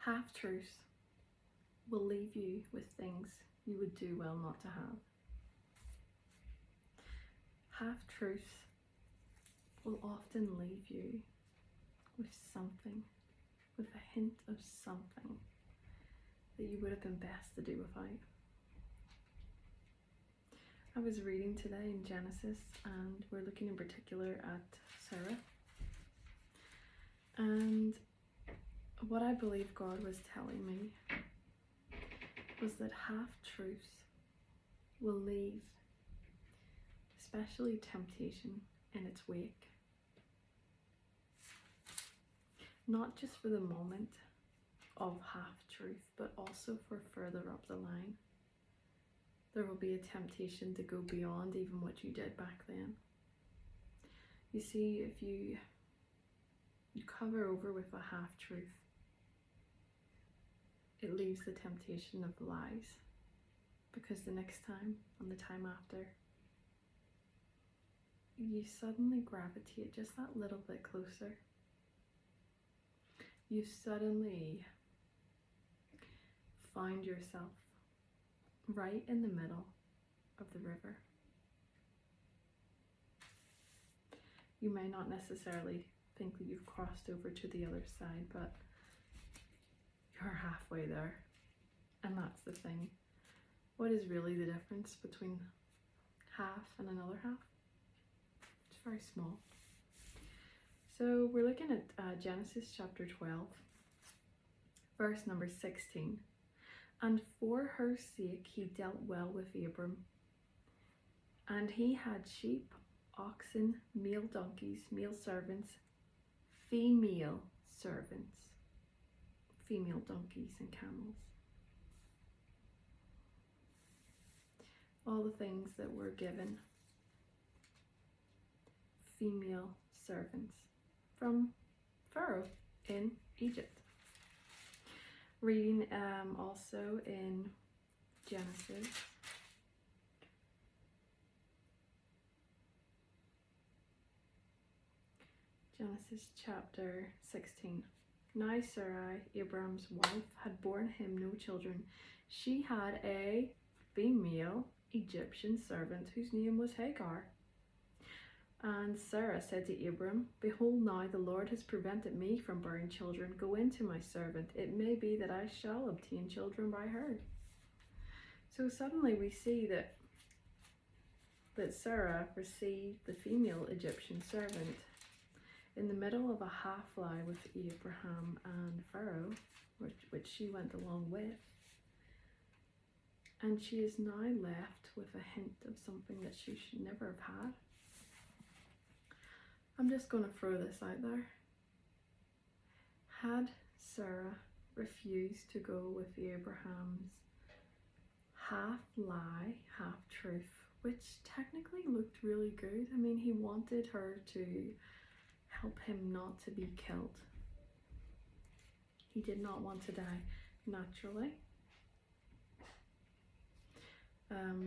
Half-truths will leave you with things you would do well not to have. Half-truths will often leave you with something, with a hint of something that you would have been best to do without. I was reading today in Genesis, and we're looking in particular at Sarah. And what I believe God was telling me was that half-truths will leave, especially temptation, in its wake. Not just for the moment of half-truth, but also for further up the line. There will be a temptation to go beyond even what you did back then. You see, if you cover over with a half-truth, it leaves the temptation of lies, because the next time and the time after, you suddenly gravitate just that little bit closer. You suddenly find yourself right in the middle of the river. You may not necessarily think that you've crossed over to the other side, but you're halfway there. And that's the thing. What is really the difference between half and another half? It's very small. So we're looking at Genesis chapter 12, verse number 16. And for her sake he dealt well with Abram. And he had sheep, oxen, male donkeys, male servants, female servants, female donkeys and camels. All the things that were given female servants from Pharaoh in Egypt. Reading also in Genesis chapter 16. Now Sarai, Abram's wife, had borne him no children. She had a female Egyptian servant whose name was Hagar. And Sarah said to Abram, Behold, now the Lord has prevented me from bearing children. Go in to my servant. It may be that I shall obtain children by her. So suddenly we see that Sarah received the female Egyptian servant in the middle of a half-lie with Abraham and Pharaoh, which she went along with. And she is now left with a hint of something that she should never have had. I'm just going to throw this out there. Had Sarah refused to go with Abraham's half-lie, half-truth, which technically looked really good. I mean, he wanted her to help him not to be killed. He did not want to die naturally.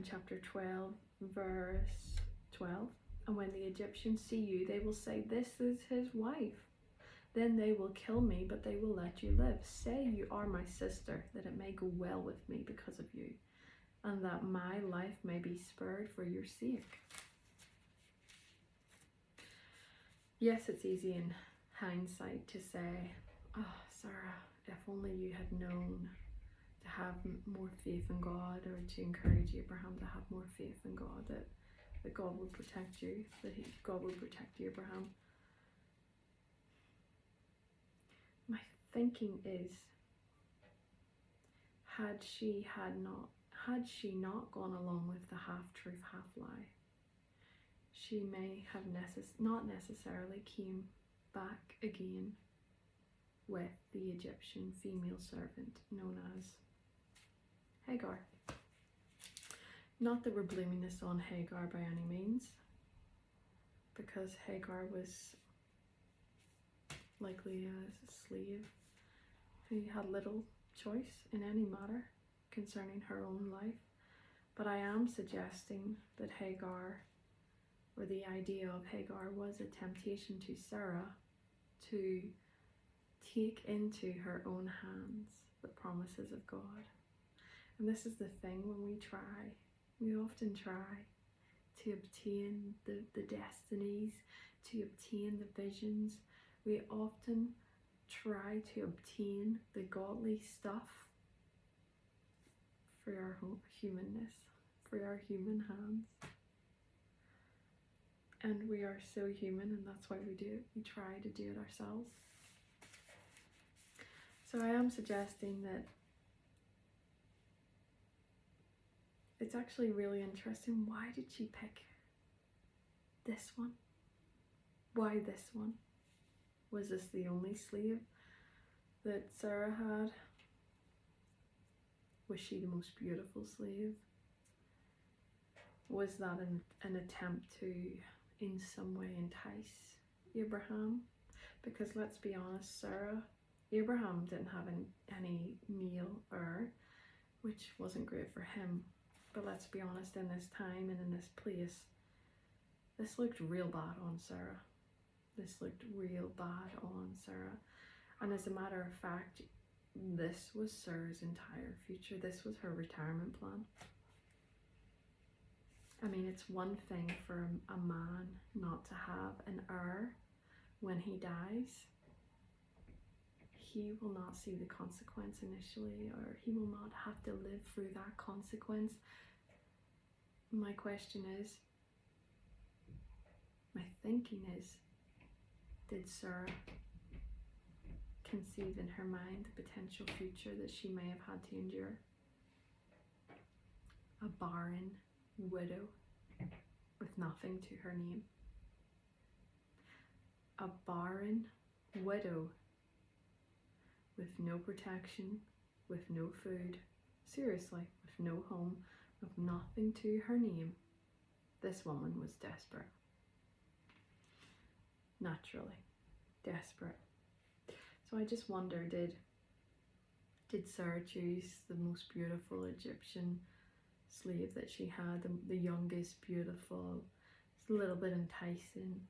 Chapter 12, verse 12. And when the Egyptians see you, they will say, This is his wife. Then they will kill me, but they will let you live. Say you are my sister, that it may go well with me because of you, and that my life may be spared for your sake. Yes, it's easy in hindsight to say, oh, Sarah, if only you had known to have more faith in God, or to encourage Abraham to have more faith in God, that God would protect you, God would protect Abraham. My thinking is, had she not gone along with the half-truth, half-lie, she may have not necessarily came back again with the Egyptian female servant known as Hagar. Not that we're blaming this on Hagar by any means, because Hagar was likely a slave who had little choice in any matter concerning her own life. But I am suggesting that Hagar, or the idea of Hagar, was a temptation to Sarah to take into her own hands the promises of God. And this is the thing, when we often try to obtain the destinies, to obtain the visions. We often try to obtain the godly stuff for our humanness, for our human hands. And we are so human, and that's why we do it. We try to do it ourselves. So I am suggesting that it's actually really interesting. Why did she pick this one? Why this one? Was this the only sleeve that Sarah had? Was she the most beautiful slave? Was that an attempt to in some way entice Abraham? Because let's be honest, Abraham didn't have any male heir, which wasn't great for him. But let's be honest, in this time and in this place, this looked real bad on Sarah. This looked real bad on Sarah. And as a matter of fact, this was Sarah's entire future. This was her retirement plan. I mean, it's one thing for a man not to have an heir when he dies. He will not see the consequence initially, or he will not have to live through that consequence. My question is, my thinking is, did Sarah conceive in her mind the potential future that she may have had to endure? A barren widow with nothing to her name. A barren widow with no protection, with no food, seriously, with no home, with nothing to her name. This woman was desperate. Naturally, desperate. So I just wonder, did Sarah choose the most beautiful Egyptian slave that she had, the youngest, beautiful, it's a little bit enticing?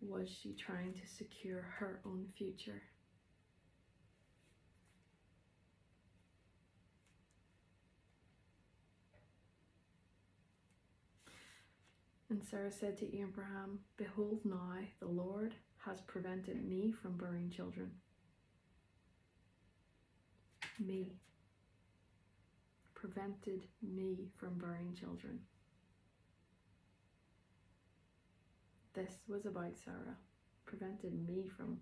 Was she trying to secure her own future? And Sarah said to Abraham, "Behold now, the Lord has prevented me from bearing children." Me. Prevented me from bearing children. This was about Sarah. Prevented me from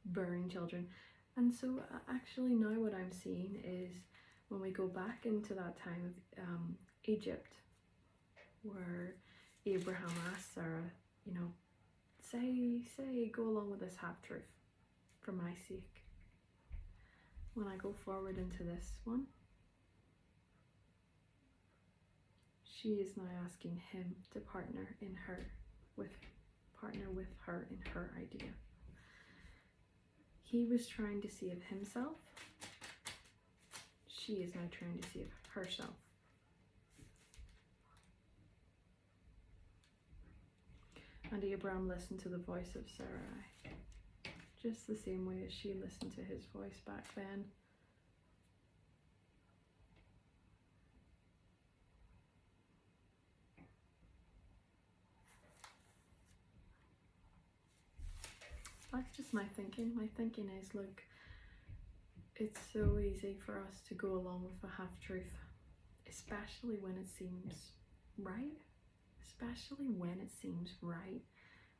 bearing children. And so actually now what I'm seeing is, when we go back into that time of Egypt, where Abraham asked Sarah, you know, say go along with this half-truth for my sake. When I go forward into this one, she is now asking him to partner with her in her idea. He was trying to save himself. She is now trying to save herself. And Abraham listened to the voice of Sarai, just the same way as she listened to his voice back then. That's just my thinking. My thinking is, look, it's so easy for us to go along with a half-truth, especially when it seems right. Especially when it seems right.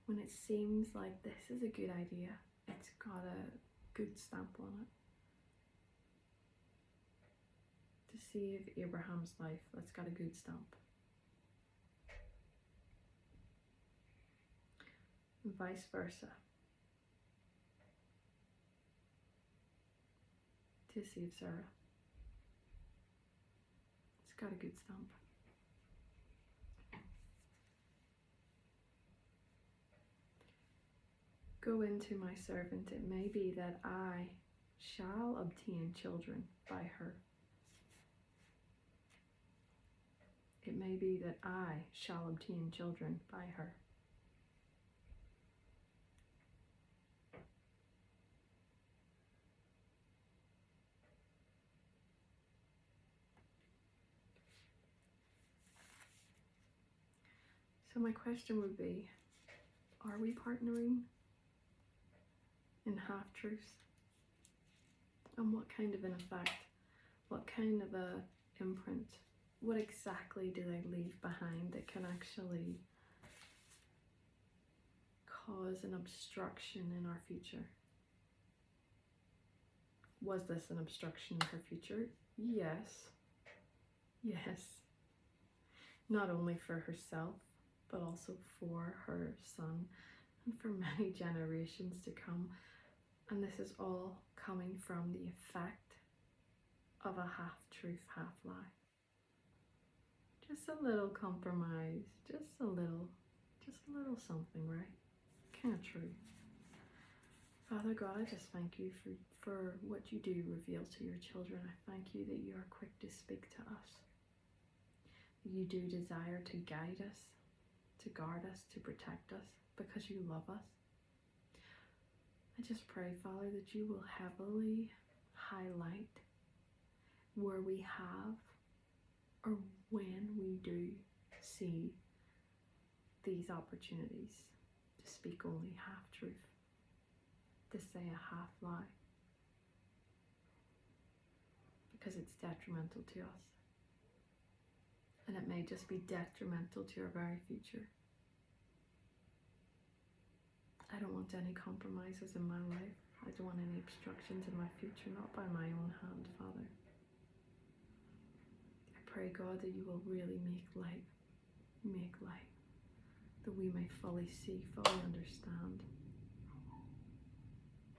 When it seems like this is a good idea. It's got a good stamp on it. To save Abraham's life, that's got a good stamp. And vice versa. To save Sarah, it's got a good stamp. Go into my servant, it may be that I shall obtain children by her. It may be that I shall obtain children by her. So my question would be, are we partnering in half-truths? And what kind of an effect, what kind of a imprint, what exactly do they leave behind that can actually cause an obstruction in our future? Was this an obstruction in her future? Yes. Yes. Not only for herself, but also for her son and for many generations to come. And this is all coming from the effect of a half-truth, half-lie. Just a little compromise, just a little something, right? Kind of true. Father God, I just thank you for what you do reveal to your children. I thank you that you are quick to speak to us. You do desire to guide us, to guard us, to protect us, because you love us. I just pray, Father, that you will heavily highlight where we have or when we do see these opportunities to speak only half-truth, to say a half-lie, because it's detrimental to us. And it may just be detrimental to your very future. I don't want any compromises in my life. I don't want any obstructions in my future, not by my own hand, Father. I pray, God, that you will really make light, that we may fully see, fully understand,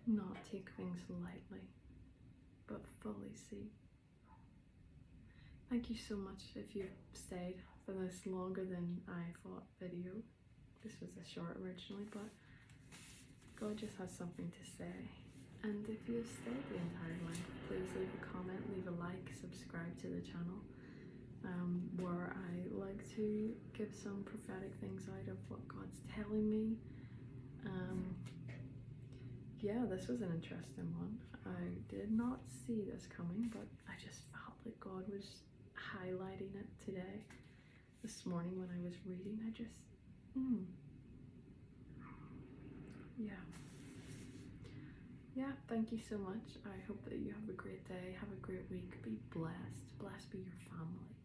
not take things lightly, but fully see. Thank you so much if you've stayed for this longer than I thought video. This was a short originally, but God just has something to say. And if you've stayed the entire length, please leave a comment, leave a like, subscribe to the channel, where I like to give some prophetic things out of what God's telling me. Yeah, this was an interesting one. I did not see this coming, but I just felt like God was highlighting it today. This morning when I was reading, I just, yeah, thank you so much. I hope that you have a great day, have a great week, be blessed, blessed be your family.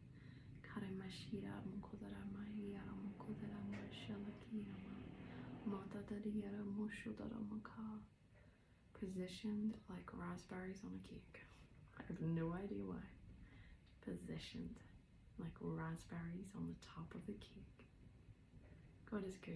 Positioned like raspberries on a cake. I have no idea why. Positioned like raspberries on the top of a cake. God is good.